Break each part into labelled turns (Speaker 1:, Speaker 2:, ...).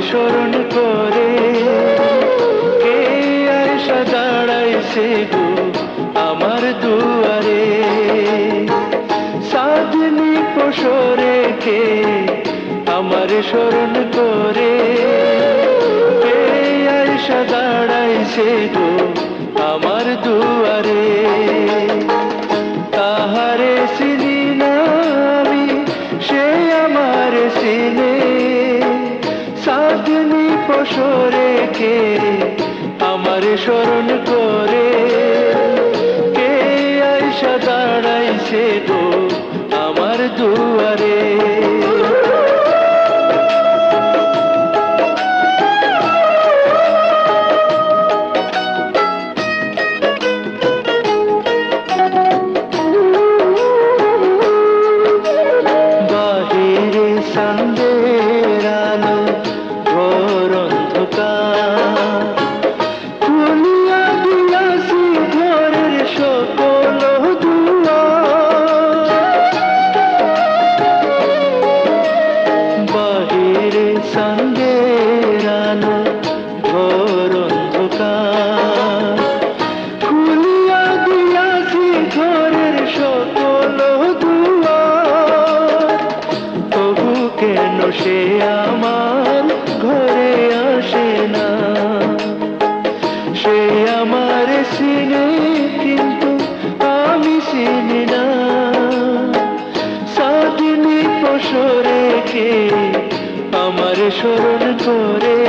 Speaker 1: স্মরণ করে কে আয়সা দাঁড়াইছে গো আমার দুয়ারে। সাধনী পশরে কে আমার স্মরণ করে কে আয়সা দাঁড়াইছে গো আমার দুয়ারে। তাহারে চিনি না আমি, সে আমার চিনে। সাধনী পশরে কে আমার স্মরণ করে কে আয়সা দাঁড়াইছে গো আমার দুয়ারে। বাহিরে সন্ধ্যের আলো, ঘোর অন্ধকার, খুলিয়া দিয়াছি ঘরের সকল দুয়ার। বাহিরে সন্ধ্যের আলো, ঘোর অন্ধকার, খুলিয়া দিয়াছি ঘরের সকল দুয়ার। তবু কেন সে আমার ঘরে আসে না? সে আমার চিনে কিন্তু আমি চিনি না। সাধনী পশরে কে আমার স্মরণ করে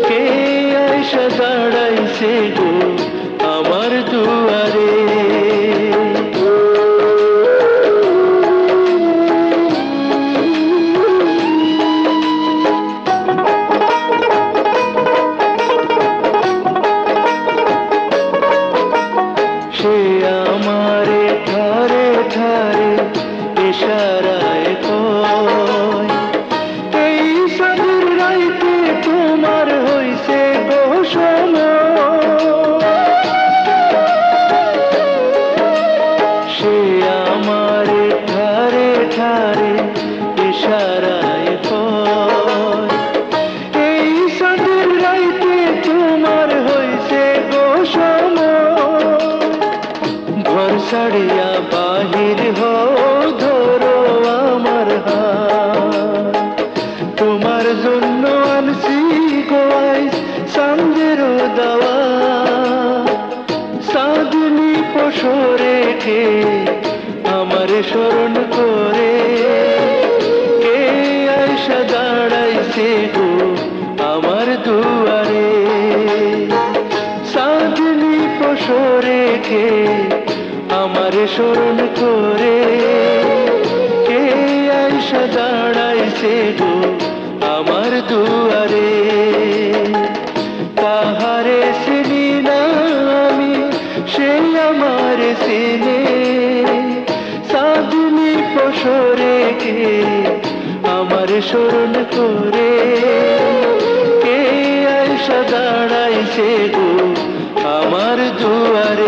Speaker 1: কে আয়সা দাঁড়াইছে গো আমার দুয়ারে। সে আমারে ধারে ধারে ইশারায় কয়, এই সাধুর রাইতে তোমার হইছে গো সময়। সে আমারে ধারে ধারে ইশারায় কয়, এই সাধুর রাইতে তোমার হইছে গো সময়। ঘর ছাড়িয়া বাহির হও, ধরো আমার হাত। তোমার জন্য আনছি গো আইস সামদের দাওয়া। সাধনী পশরে কে আমার স্মরণ করে কে আয়সা দাঁড়াইছে গো আমার দুয়ারে। সাধনী পশরে কে আমার স্মরণ করে কে আয়সা দাঁড়াইছে গো আমার দুয়ারে। তাহারে চিনি না আমি, সে আমার চিনে। সাধনী পশরে কে আমার স্মরণ করে কে আয়সা দাঁড়াইছে গো আমার দুয়ারে।